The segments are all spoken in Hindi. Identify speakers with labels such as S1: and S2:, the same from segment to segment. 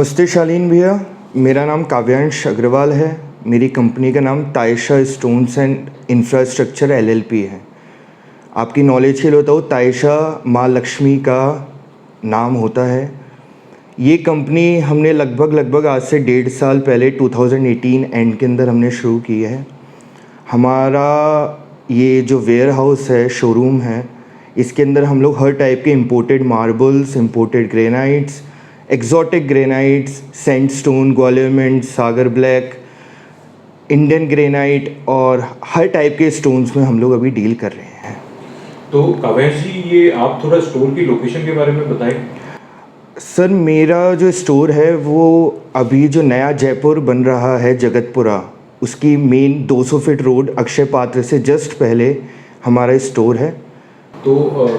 S1: नमस्ते शालीन भैया, मेरा नाम काव्यांश अग्रवाल है। मेरी कंपनी का नाम Taisha stones and infrastructure LLP है। आपकी नॉलेज के लिए बताऊँ, तायशा माँ लक्ष्मी का नाम होता है। ये कंपनी हमने लगभग आज से 1.5 साल पहले 2018 एंड के अंदर हमने शुरू की है। हमारा ये जो वेयर हाउस है, शोरूम है, इसके अंदर हम लोग हर टाइप के imported marbles, imported granites, exotic granites, sandstone, Gwalior mint, Sagar black, Indian granite और हर टाइप के स्टोन्स में हम लोग अभी डील कर रहे हैं।
S2: तो काव्यांश जी, ये आप थोड़ा स्टोर की लोकेशन के बारे में बताएं।
S1: सर, मेरा जो स्टोर है वो अभी जो नया जयपुर बन रहा है, जगतपुरा, उसकी मेन 200 फीट रोड अक्षय पात्र से जस्ट पहले हमारा स्टोर है।
S2: तो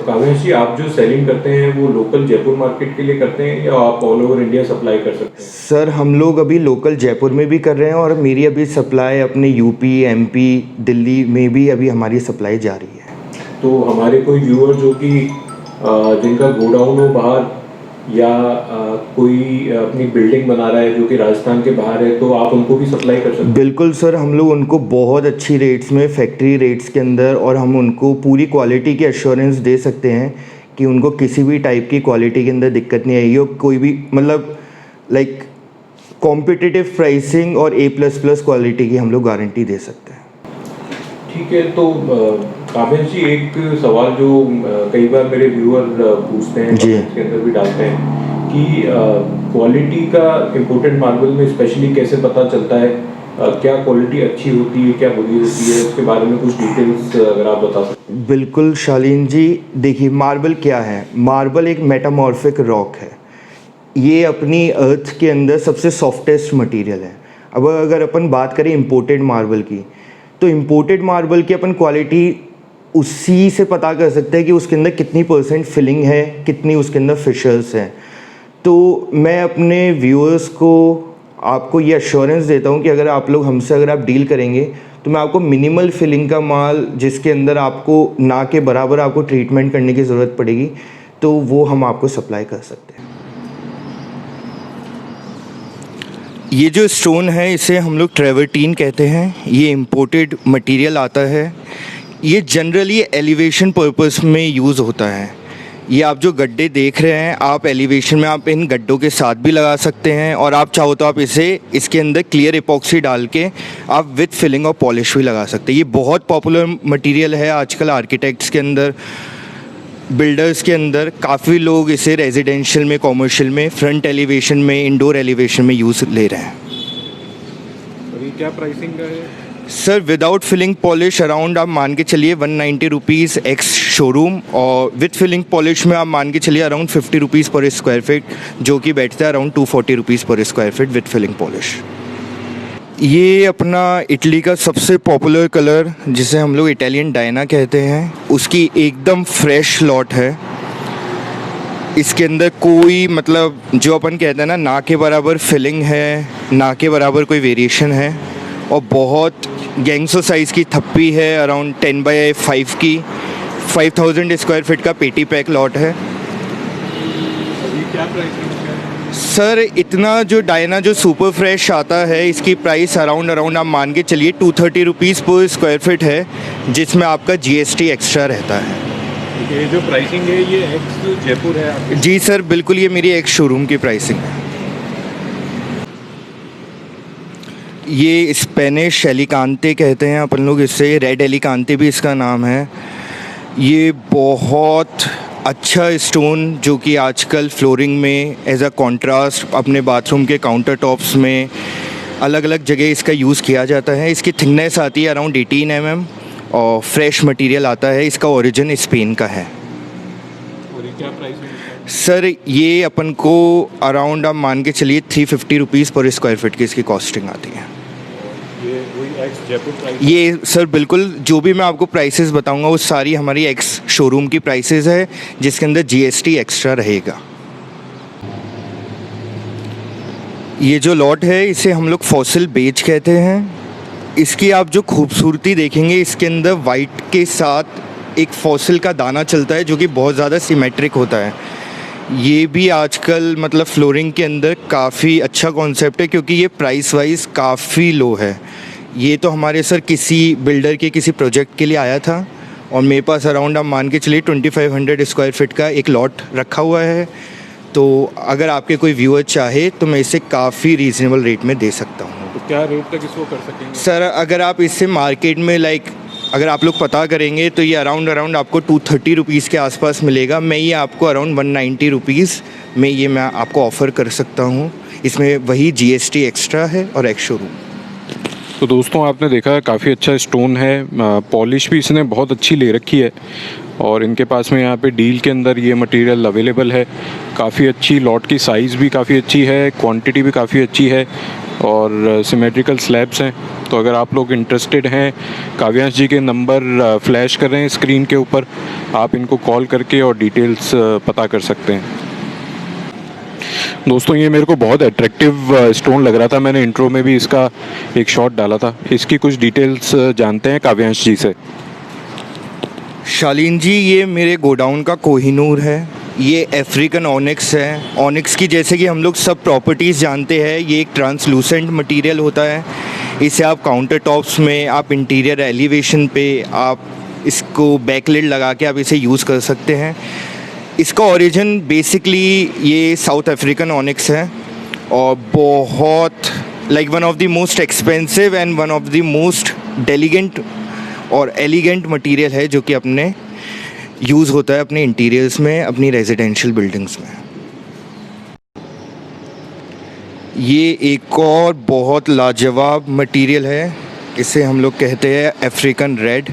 S2: काव्यांश जी, आप जो सेलिंग करते हैं वो लोकल जयपुर मार्केट के लिए करते हैं या आप ऑल ओवर इंडिया सप्लाई कर सकते हैं?
S1: सर, हम लोग अभी लोकल जयपुर में भी कर रहे हैं और मेरी अभी सप्लाई अपने यूपी, एमपी, दिल्ली में भी अभी हमारी सप्लाई जारी है।
S2: तो हमारे कोई व्यूअर जो कि जिनका गोडाउन हो बाहर या कोई अपनी बिल्डिंग बना रहा है जो कि राजस्थान के बाहर है, तो आप उनको भी सप्लाई कर सकते हैं?
S1: बिल्कुल सर, हम लोग उनको बहुत अच्छी रेट्स में, फैक्ट्री रेट्स के अंदर, और हम उनको पूरी क्वालिटी की एश्योरेंस दे सकते हैं कि उनको किसी भी टाइप की क्वालिटी के अंदर दिक्कत नहीं आएगी और कोई भी मतलब लाइक कॉम्पिटिटिव प्राइसिंग और A++ क्वालिटी की हम लोग गारंटी दे सकते हैं।
S2: ठीक है। तो काव्यांश जी, एक सवाल जो कई बार मेरे व्यूअर पूछते हैं, इसके अंदर भी डालते हैं कि क्वालिटी का इम्पोर्टेड मार्बल में स्पेशली कैसे पता चलता है, क्या क्वालिटी अच्छी होती है, क्या बुरी होती है, उसके बारे में कुछ डिटेल्स अगर आप बता सकते हैं।
S1: बिल्कुल शालीन जी, देखिए मार्बल क्या है। मार्बल एक मेटामॉर्फिक रॉक है। ये अपनी अर्थ के अंदर सबसे सॉफ्टेस्ट मटेरियल है। अब अगर अपन बात करें इम्पोर्टेड मार्बल की, तो इम्पोर्टेड मार्बल की अपन क्वालिटी उसी से पता कर सकते हैं कि उसके अंदर कितनी % फिलिंग है, कितनी उसके अंदर फिशर्स हैं। तो मैं अपने व्यूअर्स को, आपको ये एश्योरेंस देता हूँ कि अगर आप लोग हमसे अगर आप डील करेंगे तो मैं आपको मिनिमल फिलिंग का माल, जिसके अंदर आपको ना के बराबर आपको ट्रीटमेंट करने की ज़रूरत पड़ेगी, तो वो हम आपको सप्लाई कर सकते हैं। ये जो स्टोन है इसे हम लोग ट्रेवर्टीन कहते हैं। ये इम्पोर्टेड मटेरियल आता है। ये जनरली एलिवेशन पर्पस में यूज़ होता है। ये आप जो गड्ढे देख रहे हैं, आप एलिवेशन में आप इन गड्ढों के साथ भी लगा सकते हैं और आप चाहो तो आप इसे इसके अंदर क्लियर एपॉक्सी डाल के आप विथ फिलिंग और पॉलिश भी लगा सकते हैं। ये बहुत पॉपुलर मटेरियल है आजकल आर्किटेक्ट्स के अंदर, बिल्डर्स के अंदर। काफ़ी लोग इसे रेजिडेंशियल में, कॉमर्शियल में, फ्रंट एलिवेशन में, इंडोर एलिवेशन में यूज़ ले रहे हैं।
S2: अभी क्या प्राइसिंग का है?
S1: Sir, without filling polish around आप मान के चलिए 190 रुपीज़ एक्स शोरूम, और विथ फिलिंग पॉलिश में आप मान के चलिए around 50 rupees per square feet, जो कि बैठता है around 240 rupees per square feet with filling polish. ये अपना इटली का सबसे पॉपुलर कलर, जिसे हम लोग इटालियन डायना कहते हैं, उसकी एकदम फ्रेश लॉट है। इसके अंदर कोई मतलब जो अपन कहते हैं ना के बराबर फिलिंग है, ना के बराबर कोई वेरिएशन है, और बहुत गैंगसो साइज़ की थप्पी है, अराउंड 10x5 की, 5000 स्क्वायर फीट का पेटी पैक लॉट है।
S2: क्या प्राइस है
S1: सर? इतना जो डायना जो सुपर फ्रेश आता है, इसकी प्राइस अराउंड आप मान के चलिए 230 रुपीज़ पर स्क्वायर फीट है, जिसमें आपका GST एक्स्ट्रा रहता है।
S2: ये जो प्राइसिंग है ये एक्स जयपुर है आपकी?
S1: जी सर, बिल्कुल, ये मेरी एक्स शोरूम की प्राइसिंग है। ये स्पेनिश एलिकांते कहते हैं अपन लोग इसे, रेड एलिकांते भी इसका नाम है। ये बहुत अच्छा स्टोन जो कि आजकल फ्लोरिंग में एज अ कॉन्ट्रास्ट अपने बाथरूम के काउंटर टॉप्स में अलग अलग जगह इसका यूज़ किया जाता है। इसकी थिकनेस आती है अराउंड 18 mm और फ्रेश मटेरियल आता है। इसका ओरिजिन स्पेन का है।
S2: और ये क्या प्राइस है?
S1: सर, ये अपन को अराउंड आप मान के चलिए 350 रुपीज़ पर स्क्वायर फीट की इसकी कॉस्टिंग आती है।
S2: ये वही एक्स जयपुर प्राइस?
S1: ये सर बिल्कुल, जो भी मैं आपको प्राइसेस बताऊंगा वो सारी हमारी एक्स शोरूम की प्राइसेस है, जिसके अंदर GST एक्स्ट्रा रहेगा। ये जो लॉट है इसे हम लोग फॉसिल बेज कहते हैं। इसकी आप जो खूबसूरती देखेंगे, इसके अंदर वाइट के साथ एक फॉसिल का दाना चलता है जो कि बहुत ज़्यादा सिमेट्रिक होता है। ये भी आजकल मतलब फ्लोरिंग के अंदर काफ़ी अच्छा कॉन्सेप्ट है, क्योंकि ये प्राइस वाइज काफ़ी लो है। ये तो हमारे सर किसी बिल्डर के किसी प्रोजेक्ट के लिए आया था, और मेरे पास अराउंड आप मान के चलिए 2500 स्क्वायर फीट का एक लॉट रखा हुआ है। तो अगर आपके कोई व्यूअर चाहे तो मैं इसे काफ़ी रीज़नेबल रेट में दे सकता हूँ।
S2: तो क्या रेट तक इसको कर सकेंगे?
S1: सर अगर आप इससे मार्केट में अगर आप लोग पता करेंगे तो ये अराउंड आपको 230 रुपीज़ के आसपास मिलेगा। मैं ये आपको अराउंड 190 रुपीज़ में ये मैं आपको ऑफ़र कर सकता हूँ। इसमें वही GST एक्स्ट्रा है और एक्स शोरूम।
S2: तो दोस्तों आपने देखा काफ़ी अच्छा स्टोन है, पॉलिश भी इसने बहुत अच्छी ले रखी है, और इनके पास में यहाँ पे डील के अंदर ये मटेरियल अवेलेबल है। काफ़ी अच्छी लॉट की साइज़ भी काफ़ी अच्छी है, क्वांटिटी भी काफ़ी अच्छी है, और सिमेट्रिकल स्लैब्स हैं। तो अगर आप लोग इंटरेस्टेड हैं, काव्यांश जी के नंबर फ्लैश कर रहे हैं स्क्रीन के ऊपर, आप इनको कॉल करके और डिटेल्स पता कर सकते हैं। दोस्तों ये मेरे को बहुत अट्रैक्टिव स्टोन लग रहा था, मैंने इंट्रो में भी इसका एक शॉट डाला था। इसकी कुछ डिटेल्स जानते हैं काव्यांश जी से।
S1: शालीन जी, ये मेरे गोडाउन का कोहिनूर है। ये अफ्रीकन ऑनिक्स है। ऑनिक्स की जैसे कि हम लोग सब प्रॉपर्टीज़ जानते हैं, ये एक ट्रांसलूसेंट मटेरियल होता है। इसे आप काउंटर टॉप्स में, आप इंटीरियर एलिवेशन पे, आप इसको बैकलिड लगा के आप इसे यूज़ कर सकते हैं। इसका ओरिजिन बेसिकली ये साउथ अफ्रीकन ऑनिक्स है, और बहुत one of the most expensive and one of the most diligent और एलिगेंट मटेरियल है, जो कि अपने यूज़ होता है अपने इंटीरियर्स में, अपनी रेजिडेंशियल बिल्डिंग्स में। ये एक और बहुत लाजवाब मटेरियल है, इसे हम लोग कहते हैं अफ्रीकन रेड।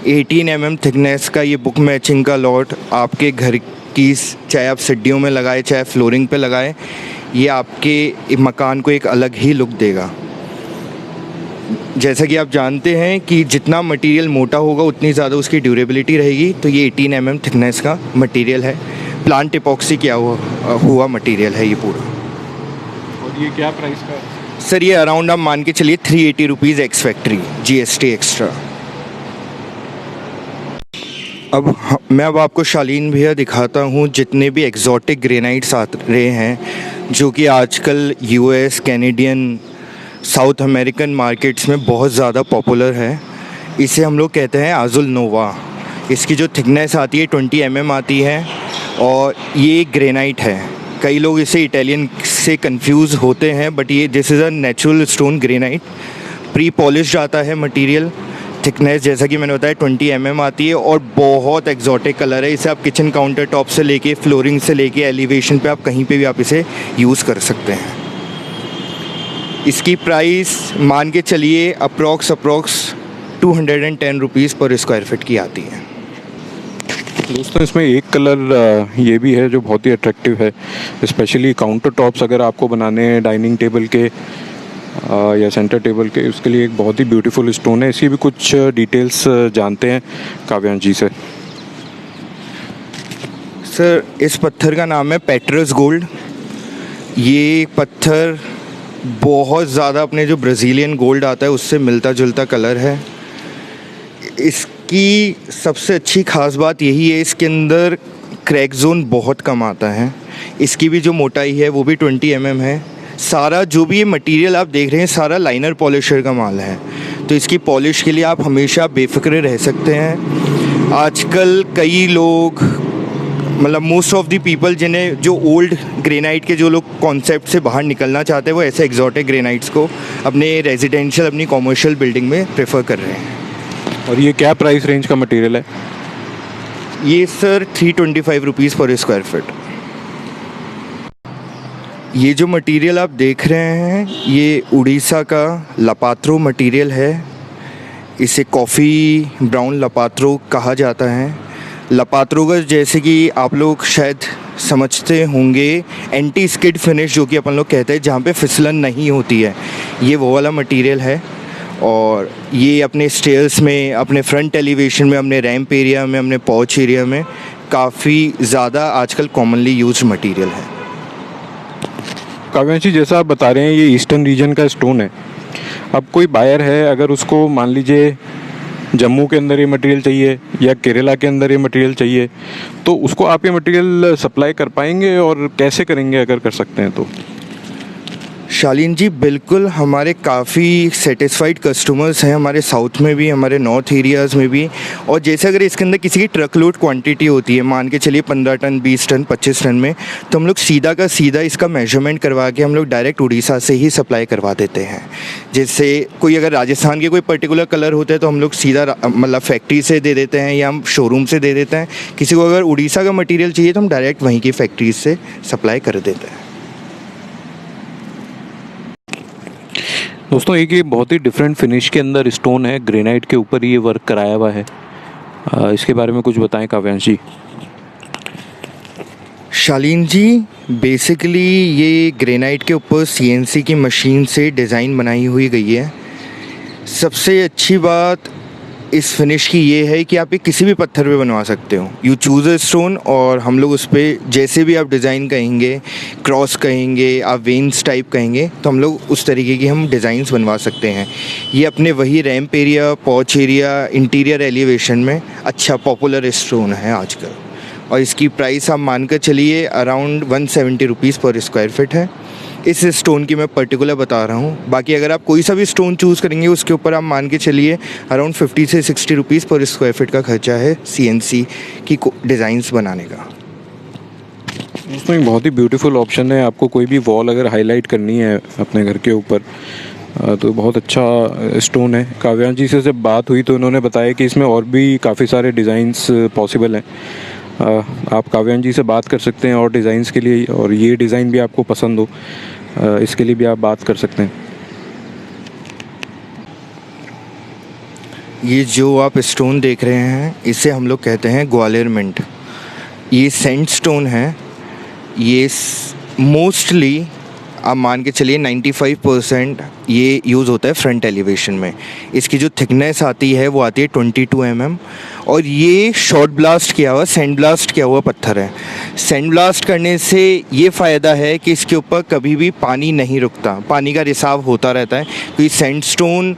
S1: 18 mm थिकनेस का ये बुक मैचिंग का लॉट आपके घर की, चाहे आप सीढ़ियों में लगाए चाहे फ्लोरिंग पे लगाए, ये आपके मकान को एक अलग ही लुक देगा। जैसा कि आप जानते हैं कि जितना मटेरियल मोटा होगा उतनी ज़्यादा उसकी ड्यूरेबिलिटी रहेगी। तो ये 18 mm थिकनेस का मटेरियल है, प्लांट एपॉक्सी किया हुआ मटेरियल है ये पूरा।
S2: और ये क्या प्राइस का है?
S1: सर ये अराउंड आप मान के चलिए 380 rupees ex factory, GST extra. मैं आपको शालीन भैया दिखाता हूँ जितने भी एक्जॉटिक ग्रेनाइट्स आ रहे हैं, जो कि आजकल US, Canadian, south American markets में बहुत ज़्यादा पॉपुलर है। इसे हम लोग कहते हैं आजुल नोवा। इसकी जो थिकनेस आती है 20 mm आती है, और ये ग्रेनाइट है। कई लोग इसे इटालियन से कंफ्यूज होते हैं, बट ये this is a natural stone granite. Pre polished आता है मटेरियल। थिकनेस जैसा कि मैंने बताया 20 mm आती है, और बहुत एक्जॉटिक कलर है। इसे आप किचन काउंटर टॉप से लेके, फ्लोरिंग से लेके, एलिवेशन पे आप कहीं पे भी आप इसे यूज़ कर सकते हैं। इसकी प्राइस मान के चलिए approx 210 rupees per square feet की आती है।
S2: दोस्तों इसमें एक कलर ये भी है जो बहुत ही अट्रैक्टिव है, स्पेशली काउंटर टॉप्स अगर आपको बनाने हैं डाइनिंग टेबल के या सेंटर टेबल के, उसके लिए एक बहुत ही ब्यूटीफुल स्टोन है। इसकी भी कुछ डिटेल्स जानते हैं काव्यांश जी से।
S1: सर इस पत्थर का नाम है पेट्रस गोल्ड। ये पत्थर बहुत ज़्यादा अपने जो ब्राज़ीलियन गोल्ड आता है उससे मिलता जुलता कलर है। इसकी सबसे अच्छी ख़ास बात यही है, इसके अंदर क्रैक जोन बहुत कम आता है। इसकी भी जो मोटाई है वो भी 20 mm है। सारा जो भी ये मटेरियल आप देख रहे हैं सारा लाइनर पॉलिशर का माल है, तो इसकी पॉलिश के लिए आप हमेशा बेफिक्र रह सकते हैं। आजकल कई लोग, मतलब मोस्ट ऑफ द पीपल, जिन्हें जो ओल्ड ग्रेनाइट के जो लोग कॉन्सेप्ट से बाहर निकलना चाहते हैं, वो ऐसे एक्जॉटिक ग्रेनाइट्स को अपने रेजिडेंशियल, अपनी कॉमर्शियल बिल्डिंग में प्रेफर कर रहे हैं।
S2: और ये क्या प्राइस रेंज का मटेरियल है?
S1: ये sir 325 rupees per square feet. ये जो मटेरियल आप देख रहे हैं ये उड़ीसा का लपात्रो मटेरियल है। इसे कॉफ़ी ब्राउन लपात्रो कहा जाता है। लपात्रो का जैसे कि आप लोग शायद समझते होंगे, एंटी स्किड फिनिश जो कि अपन लोग कहते हैं, जहाँ पे फिसलन नहीं होती है, ये वो वाला मटेरियल है। और ये अपने स्टेयर्स में, अपने फ्रंट एलिवेशन में, अपने रैंप एरिया में, अपने पॉच एरिया में काफ़ी ज़्यादा आजकल कॉमनली यूज्ड मटेरियल है।
S2: काव्यांश जी जैसा आप बता रहे हैं ये ईस्टर्न रीजन का स्टोन है। अब कोई बायर है, अगर उसको मान लीजिए जम्मू के अंदर ये मटेरियल चाहिए या केरला के अंदर ये मटेरियल चाहिए, तो उसको आप ये मटेरियल सप्लाई कर पाएंगे और कैसे करेंगे अगर कर सकते हैं तो?
S1: शालीन जी बिल्कुल, हमारे काफ़ी सेटिस्फाइड कस्टमर्स हैं हमारे साउथ में भी, हमारे नॉर्थ एरियाज़ में भी। और जैसे अगर इसके अंदर किसी की ट्रक लोड क्वांटिटी होती है, मान के चलिए 15 टन 20 टन 25 टन में, तो हम लोग सीधा का सीधा इसका मेजरमेंट करवा के हम लोग डायरेक्ट उड़ीसा से ही सप्लाई करवा देते हैं। जैसे कोई अगर राजस्थान के कोई पर्टिकुलर कलर होते हैं तो हम लोग सीधा मतलब फैक्ट्री से दे देते हैं या हम शोरूम से दे देते हैं। किसी को अगर उड़ीसा का मटीरियल चाहिए तो हम डायरेक्ट वहीं की फैक्ट्री से सप्लाई कर देते हैं।
S2: दोस्तों, एक ये बहुत ही डिफरेंट फिनिश के अंदर स्टोन है, ग्रेनाइट के ऊपर ये वर्क कराया हुआ है। इसके बारे में कुछ बताएं काव्यांश जी।
S1: शालीन जी बेसिकली ये ग्रेनाइट के ऊपर सीएनसी की मशीन से डिज़ाइन बनाई हुई गई है। सबसे अच्छी बात इस फिनिश की ये है कि आप ये किसी भी पत्थर पे बनवा सकते हो। यू चूज़ अ स्टोन और हम लोग उस पर जैसे भी आप डिज़ाइन कहेंगे, क्रॉस कहेंगे, आप वेन्स टाइप कहेंगे, तो हम लोग उस तरीके की हम डिज़ाइंस बनवा सकते हैं। ये अपने वही रैम्प एरिया, पॉच एरिया, इंटीरियर एलिवेशन में अच्छा पॉपुलर स्टोन है आजकल। और इसकी प्राइस आप मान कर चलिए around 170 rupees per square feet है। इस स्टोन की मैं पर्टिकुलर बता रहा हूँ, बाकी अगर आप कोई सा भी स्टोन चूज़ करेंगे उसके ऊपर आप मान के चलिए अराउंड 50 से 60 रुपीज़ पर स्क्वायर फिट का खर्चा है सीएनसी की डिज़ाइंस बनाने का।
S2: दोस्तों, एक बहुत ही ब्यूटीफुल ऑप्शन है। आपको कोई भी वॉल अगर हाईलाइट करनी है अपने घर के ऊपर तो बहुत अच्छा स्टोन है। काव्यांश जी से जब बात हुई तो उन्होंने बताया कि इसमें और भी काफ़ी सारे डिज़ाइंस पॉसिबल हैं। आप काव्यांश जी से बात कर सकते हैं और डिज़ाइंस के लिए, और ये डिज़ाइन भी आपको पसंद हो इसके लिए भी आप बात कर सकते हैं।
S1: ये जो आप स्टोन देख रहे हैं इसे हम लोग कहते हैं ग्वालियर मिंट। ये सैंडस्टोन है। ये मोस्टली आप मान के चलिए 95% ये यूज़ होता है फ्रंट एलिवेशन में। इसकी जो थिकनेस आती है वो आती है 22 mm और ये शॉर्ट ब्लास्ट किया हुआ, सैंड ब्लास्ट किया हुआ पत्थर है। सैंड ब्लास्ट करने से ये फ़ायदा है कि इसके ऊपर कभी भी पानी नहीं रुकता, पानी का रिसाव होता रहता है क्योंकि सैंडस्टोन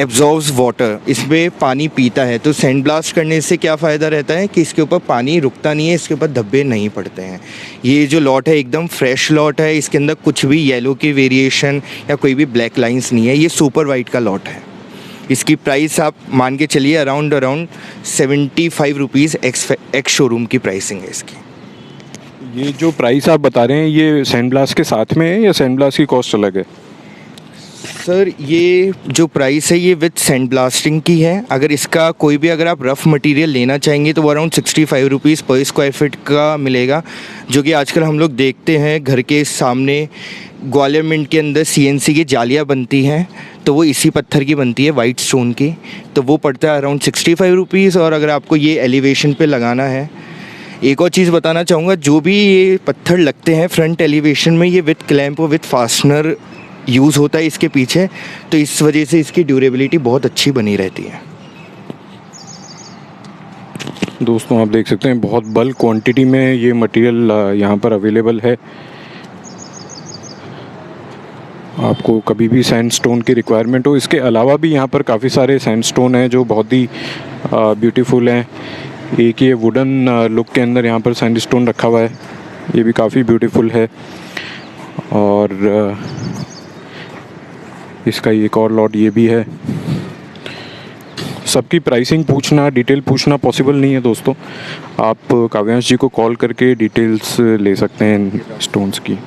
S1: एब्जॉर्ब्स वाटर, इसमें पानी पीता है। तो सैंड ब्लास्ट करने से क्या फ़ायदा रहता है कि इसके ऊपर पानी रुकता नहीं है, इसके ऊपर धब्बे नहीं पड़ते हैं। ये जो लॉट है एकदम फ्रेश लॉट है, इसके अंदर कुछ भी येलो की वेरिएशन या कोई भी ब्लैक लाइंस नहीं है। ये सुपर वाइट का लॉट है। इसकी प्राइस आप मान के चलिए अराउंड 75 रुपीज़ एक्स शोरूम की प्राइसिंग है इसकी।
S2: ये जो प्राइस आप बता रहे हैं ये सैंड ब्लास्ट के साथ में है या सैंड ब्लास्ट की कॉस्ट अलग है?
S1: सर ये जो प्राइस है ये विद सैंड ब्लास्टिंग की है। अगर इसका कोई भी अगर आप रफ़ मटेरियल लेना चाहेंगे तो वो around 65 rupees per square feet का मिलेगा, जो कि आजकल हम लोग देखते हैं घर के सामने ग्वालियर मिंट के अंदर सीएनसी की जालियाँ बनती हैं, तो वो इसी पत्थर की बनती है, वाइट स्टोन की। तो वो पड़ता है अराउंड 65 रुपीज़। और अगर आपको ये एलिवेशन पे लगाना है, एक और चीज़ बताना चाहूँगा, जो भी ये पत्थर लगते हैं फ्रंट एलिवेशन में ये विद क्लैंप और विद फास्टनर यूज़ होता है इसके पीछे, तो इस वजह से इसकी ड्यूरेबिलिटी बहुत अच्छी बनी रहती है।
S2: दोस्तों, आप देख सकते हैं बहुत बल्क क्वांटिटी में ये मटेरियल यहाँ पर अवेलेबल है। आपको कभी भी सैंडस्टोन की रिक्वायरमेंट हो, इसके अलावा भी यहाँ पर काफ़ी सारे सैंडस्टोन हैं जो बहुत ही ब्यूटीफुल हैं। एक ये वुडन लुक के अंदर यहाँ पर सैंडस्टोन रखा हुआ है, ये भी काफ़ी ब्यूटीफुल है। और इसका एक और लॉट ये भी है। सबकी प्राइसिंग पूछना, डिटेल पूछना पॉसिबल नहीं है दोस्तों। आप काव्यांश जी को कॉल करके डिटेल्स ले सकते हैं इन स्टोन्स की।